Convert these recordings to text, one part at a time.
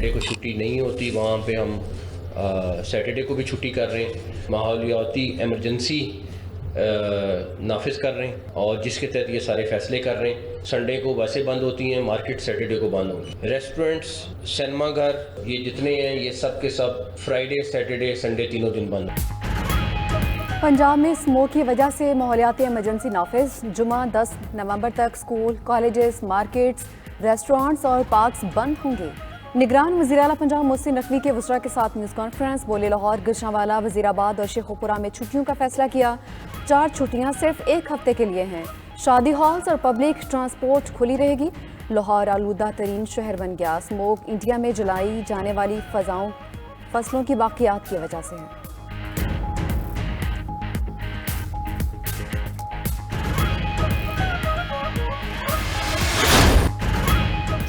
Saturday کو چھٹی نہیں ہوتی، وہاں پہ ہم سیٹرڈے کو بھی چھٹی کر رہے ہیں، ماحولیاتی ایمرجنسی نافذ کر رہے ہیں اور جس کے تحت یہ سارے فیصلے کر رہے ہیں۔ سنڈے کو ویسے بند ہوتی ہیں، مارکیٹ سیٹرڈے کو بند ہوگی، ریسٹورنٹس، سینما گھر، یہ جتنے ہیں یہ سب کے سب فرائیڈے سیٹرڈے سنڈے تینوں دن بند ہیں۔ پنجاب میں اسموگ کی وجہ سے ماحولیاتی ایمرجنسی نافذ، جمعہ 10 نومبر تک اسکول، کالجز، مارکیٹس، ریسٹورانٹس اور پارکس بند ہوں گے۔ نگران وزیر اعلیٰ پنجاب محسن نقوی کے وزراء کے ساتھ نیوز کانفرنس، بولے لاہور، گجرانوالہ، وزیر آباد اور شیخوپورہ میں چھٹیوں کا فیصلہ کیا۔ 4 چھٹیاں صرف 1 ہفتے کے لیے ہیں۔ شادی ہالز اور پبلک ٹرانسپورٹ کھلی رہے گی۔ لاہور آلودہ ترین شہر بن گیا، اسموگ انڈیا میں جلائی جانے والی فصلوں کی باقیات کی وجہ سے ہے۔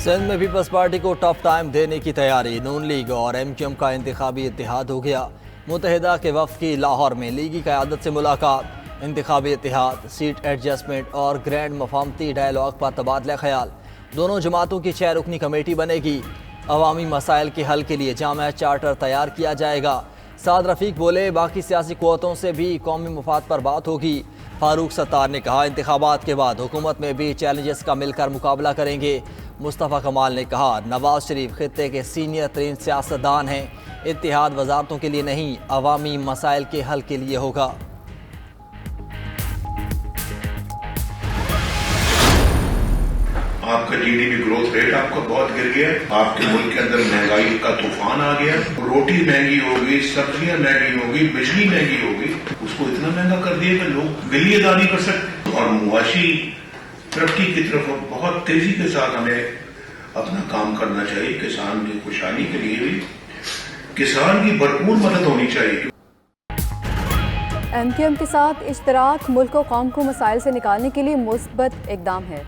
سندھ میں پیپلز پارٹی کو ٹف ٹائم دینے کی تیاری، نون لیگ اور ایم کیو ایم کا انتخابی اتحاد ہو گیا۔ متحدہ کے وفد کی لاہور میں لیگی قیادت سے ملاقات، انتخابی اتحاد، سیٹ ایڈجسٹمنٹ اور گرینڈ مفاہمتی ڈائیلاگ پر تبادلہ خیال۔ دونوں جماعتوں کی 6 رکنی کمیٹی بنے گی۔ عوامی مسائل کے حل کے لیے جامع چارٹر تیار کیا جائے گا۔ سعد رفیق بولے، باقی سیاسی قوتوں سے بھی قومی مفاد پر بات ہوگی۔ فاروق ستار نے کہا، انتخابات کے بعد حکومت میں بھی چیلنجز کا مل کر مقابلہ کریں گے۔ مصطفیٰ کمال نے کہا، نواز شریف خطے کے سینئر ترین سیاستدان ہیں، اتحاد وزارتوں کے لیے نہیں، عوامی مسائل کے حل کے لیے ہوگا۔ آپ کا G D P growth rate آپ کا بہت گر گیا، آپ کے ملک کے اندر مہنگائی کا طوفان آ گیا، روٹی مہنگی ہوگی، سبزیاں مہنگی ہوگی، بجلی مہنگی ہوگی، اس کو اتنا مہنگا کر دیا کہ لوگ بل ادا نہیں کر سکتے۔ اور معاشی ترقی کی طرف بہت تیزی کے ساتھ ہمیں اپنا کام کرنا چاہیے۔ کسان کی خوشحالی کے لیے بھی کسان کی بھرپور مدد ہونی چاہیے۔ ایم کیو ایم کے ساتھ اشتراک ملک و قوم کو مسائل سے نکالنے کے لیے مثبت اقدام ہے۔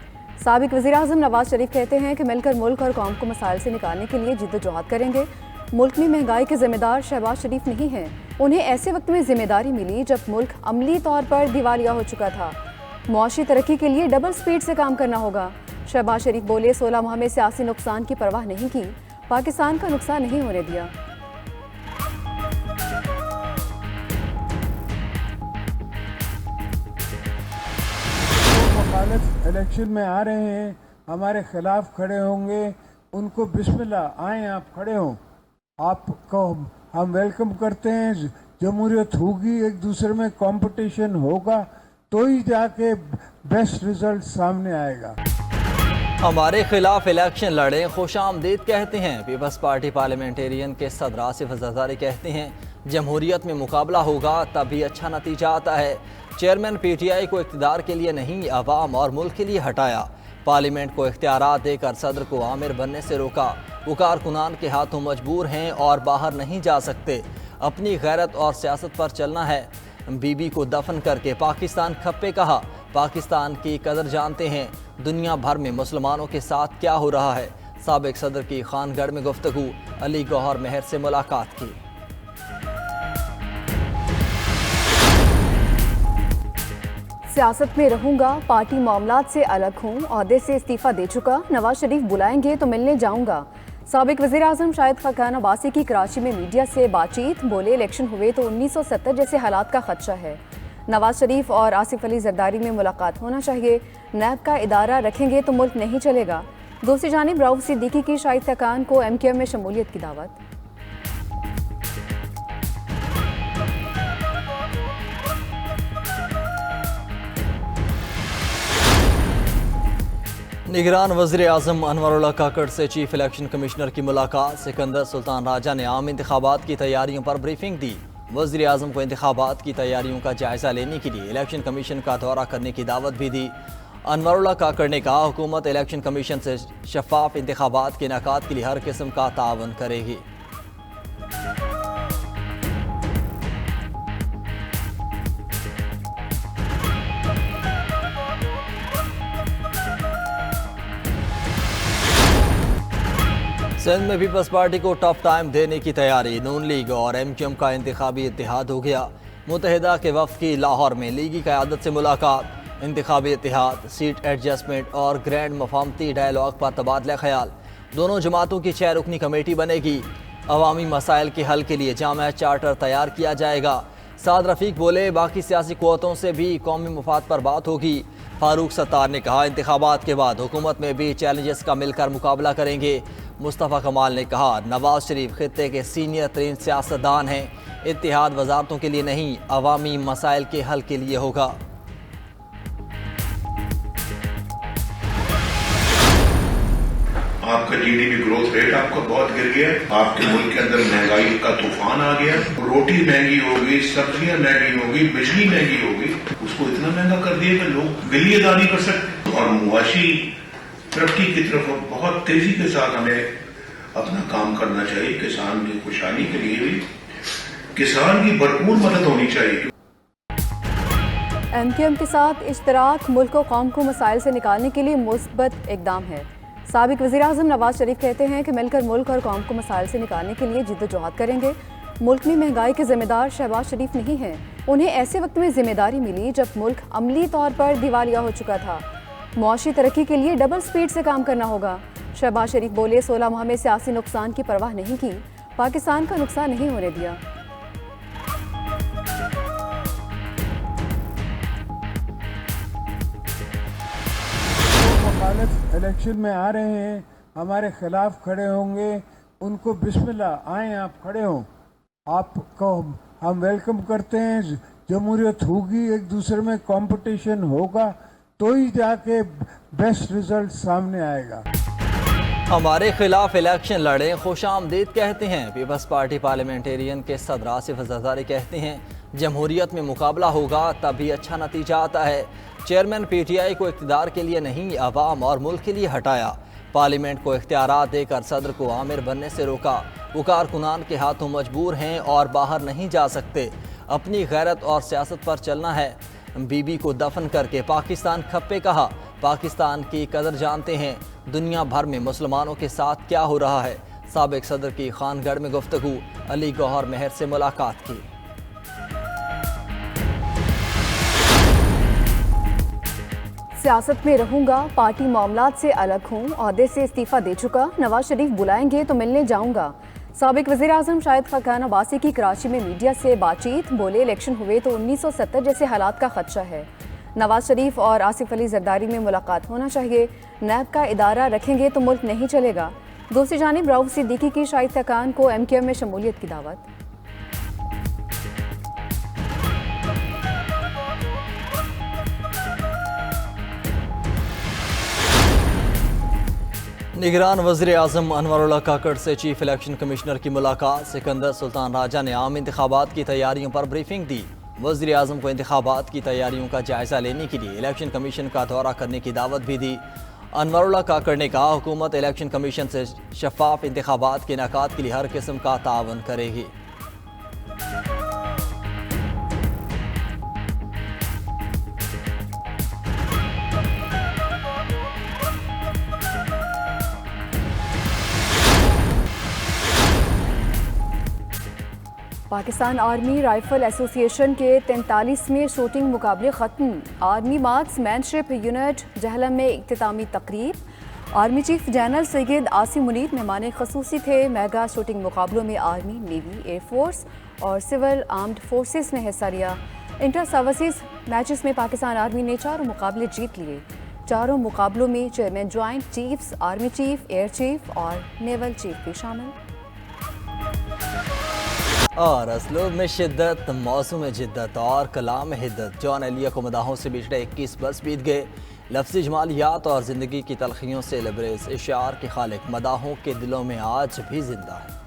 سابق وزیر اعظم نواز شریف کہتے ہیں کہ مل کر ملک اور قوم کو مسائل سے نکالنے کے لیے جدوجہد کریں گے۔ ملک میں مہنگائی کے ذمہ دار شہباز شریف نہیں ہیں، انہیں ایسے وقت میں ذمہ داری ملی جب ملک عملی طور پر دیوالیہ ہو چکا تھا۔ معاشی ترقی کے لیے ڈبل سپیڈ سے کام کرنا ہوگا۔ شہباز شریف بولے، 16 ماہ میں سیاسی نقصان کی پرواہ نہیں کی، پاکستان کا نقصان نہیں ہونے دیا۔ مخالف الیکشن میں آ رہے ہیں، ہمارے خلاف کھڑے ہوں گے، ان کو بسم اللہ، آئیں آپ کھڑے ہوں، آپ کو ہم ویلکم کرتے ہیں۔ جمہوریت ہوگی، ایک دوسرے میں کمپٹیشن ہوگا تو ہی جا کے بیسٹ رزلٹ سامنے آئے گا۔ ہمارے خلاف الیکشن لڑیں، خوش آمدید کہتے ہیں پیپلز پارٹی پارلیمنٹیرین کے صدر آصف زرداری۔ کہتے ہیں جمہوریت میں مقابلہ ہوگا تب بھی اچھا نتیجہ آتا ہے۔ چیئرمین پی ٹی آئی کو اقتدار کے لیے نہیں، عوام اور ملک کے لیے ہٹایا۔ پارلیمنٹ کو اختیارات دے کر صدر کو آمر بننے سے روکا۔ وہ کارکنان کے ہاتھوں مجبور ہیں اور باہر نہیں جا سکتے۔ اپنی غیرت اور سیاست پر چلنا ہے۔ بی بی کو دفن کر کے پاکستان کھپے کہا، پاکستان کی قدر جانتے ہیں، دنیا بھر میں مسلمانوں کے ساتھ کیا ہو رہا ہے۔ سابق صدر کی خان گڑھ میں گفتگو، علی گوہر مہر سے ملاقات کی۔ سیاست میں رہوں گا، پارٹی معاملات سے الگ ہوں، عہدے سے استعفیٰ دے چکا، نواز شریف بلائیں گے تو ملنے جاؤں گا۔ سابق وزیر اعظم شاہد خاقان عباسی کی کراچی میں میڈیا سے بات چیت، بولے الیکشن ہوئے تو 1970 جیسے حالات کا خدشہ ہے۔ نواز شریف اور آصف علی زرداری میں ملاقات ہونا چاہیے، نیب کا ادارہ رکھیں گے تو ملک نہیں چلے گا۔ دوسری جانب رؤف صدیقی کی شاہد خاقان کو ایم کیو ایم میں شمولیت کی دعوت۔ نگران وزیر اعظم انور اللہ کاکڑ سے چیف الیکشن کمشنر کی ملاقات، سکندر سلطان راجہ نے عام انتخابات کی تیاریوں پر بریفنگ دی۔ وزیر اعظم کو انتخابات کی تیاریوں کا جائزہ لینے کے لیے الیکشن کمیشن کا دورہ کرنے کی دعوت بھی دی۔ انور اللہ کاکڑ نے کہا، حکومت الیکشن کمیشن سے شفاف انتخابات کے انعقاد کے لیے ہر قسم کا تعاون کرے گی۔ سندھ میں پیپلز پارٹی کو ٹف ٹائم دینے کی تیاری، نون لیگ اور ایم کیو ایم کا انتخابی اتحاد ہو گیا۔ متحدہ کے وفد کی لاہور میں لیگی قیادت سے ملاقات، انتخابی اتحاد، سیٹ ایڈجسٹمنٹ اور گرینڈ مفاہمتی ڈائیلاگ پر تبادلہ خیال۔ دونوں جماعتوں کی 6 رکنی کمیٹی بنے گی۔ عوامی مسائل کے حل کے لیے جامع چارٹر تیار کیا جائے گا۔ سعد رفیق بولے باقی سیاسی قوتوں سے بھی قومی مفاد پر بات ہوگی۔ فاروق ستار نے کہا انتخابات کے بعد حکومت میں بھی چیلنجز کا مل کر مقابلہ کریں گے۔ مصطفیٰ کمال نے کہا نواز شریف خطے کے سینئر ترین سیاستدان ہیں، اتحاد وزارتوں کے لیے نہیں عوامی مسائل کے حل کے لیے ہوگا۔ آپ کا G D P growth rate آپ کا بہت گر گیا ہے، آپ کے ملک کے اندر مہنگائی کا طوفان آ گیا، روٹی مہنگی ہوگی، سبزیاں مہنگی ہوگی، بجلی مہنگی ہوگی، اس کو اتنا مہنگا کر دیا کہ لوگ بل ادا نہیں کر سکتے۔ اور معاشی ترقی کی طرف بہت تیزی کے ساتھ ہمیں اپنا کام کرنا چاہیے۔ کسان کی خوشحالی کے لیے بھی کسان کی بھرپور مدد ہونی چاہیے۔ ایم کیو ایم کے ساتھ اشتراک ملک و قوم کو مسائل سے نکالنے کے لیے مثبت اقدام ہے۔ سابق وزیراعظم نواز شریف کہتے ہیں کہ مل کر ملک اور قوم کو مسائل سے نکالنے کے لیے جد و جہد کریں گے۔ ملک میں مہنگائی کے ذمہ دار شہباز شریف نہیں ہیں، انہیں ایسے وقت میں ذمہ داری ملی جب ملک عملی طور پر دیوالیہ ہو چکا تھا۔ معاشی ترقی کے لیے ڈبل سپیڈ سے کام کرنا ہوگا۔ شہباز شریف بولے 16 ماہ میں سیاسی نقصان کی پرواہ نہیں کی، پاکستان کا نقصان نہیں ہونے دیا۔ مخالف الیکشن میں آ رہے ہیں، ہمارے خلاف کھڑے ہوں گے، ان کو بسم اللہ آئیں، آپ کھڑے ہوں، آپ کو ہم ویلکم کرتے ہیں۔ جمہوریت ہوگی، ایک دوسرے میں کمپٹیشن ہوگا تو ہی جا کے بیسٹ رزلٹ سامنے آئے گا۔ ہمارے خلاف الیکشن لڑیں خوش آمدید کہتے ہیں پیپلز پارٹی پارلیمنٹیرین کے صدر آصف زرداری کہتے ہیں جمہوریت میں مقابلہ ہوگا تبھی اچھا نتیجہ آتا ہے۔ چیئرمین پی ٹی آئی کو اقتدار کے لیے نہیں عوام اور ملک کے لیے ہٹایا، پارلیمنٹ کو اختیارات دے کر صدر کو آمر بننے سے روکا، وہ کارکنان کے ہاتھوں مجبور ہیں اور باہر نہیں جا سکتے، اپنی غیرت اور سیاست پر چلنا ہے۔ بی بی کو دفن کر کے پاکستان کھپے کہا، پاکستان کی قدر جانتے ہیں، دنیا بھر میں مسلمانوں کے ساتھ کیا ہو رہا ہے۔ سابق صدر کی خان گڑھ میں گفتگو، علی گوہر مہر سے ملاقات کی۔ سیاست میں رہوں گا، پارٹی معاملات سے الگ ہوں، عہدے سے استعفیٰ دے چکا، نواز شریف بلائیں گے تو ملنے جاؤں گا۔ سابق وزیراعظم شاہد خاقان عباسی کی کراچی میں میڈیا سے بات چیت، بولے الیکشن ہوئے تو 1970 جیسے حالات کا خدشہ ہے۔ نواز شریف اور آصف علی زرداری میں ملاقات ہونا چاہیے، نیب کا ادارہ رکھیں گے تو ملک نہیں چلے گا۔ دوسری جانب رؤف صدیقی کی شاہد خاقان کو ایم کیو ایم میں شمولیت کی دعوت۔ نگران وزیر اعظم انور اللہ کاکڑ سے چیف الیکشن کمشنر کی ملاقات، سکندر سلطان راجہ نے عام انتخابات کی تیاریوں پر بریفنگ دی، وزیر اعظم کو انتخابات کی تیاریوں کا جائزہ لینے کے لیے الیکشن کمیشن کا دورہ کرنے کی دعوت بھی دی۔ انور اللہ کاکڑ نے کہا حکومت الیکشن کمیشن سے شفاف انتخابات کے انعقاد کے لیے ہر قسم کا تعاون کرے گی۔ پاکستان آرمی رائفل ایسوسی ایشن کے 43ویں شوٹنگ مقابلے ختم، آرمی مارکس مین شپ یونٹ جہلم میں اختتامی تقریب، army chief general Syed Asim Munir مہمان خصوصی تھے۔ میگا شوٹنگ مقابلوں میں آرمی، نیوی، ایئر فورس اور سول آرمڈ فورسز نے حصہ لیا۔ انٹر سروسز میچز میں پاکستان آرمی نے 4 مقابلے جیت لیے، 4 مقابلوں میں chairman joint chiefs, army chief, air chief اور نیول چیف بھی شامل۔ اور اسلوب میں شدت، موضوع میں جدت اور کلام میں حدت، جان علیہ کو مداحوں سے بچھڑے 21 برس بیت گئے، لفظی جمالیات اور زندگی کی تلخیوں سے لبریز اشعار کے خالق مداحوں کے دلوں میں آج بھی زندہ ہے۔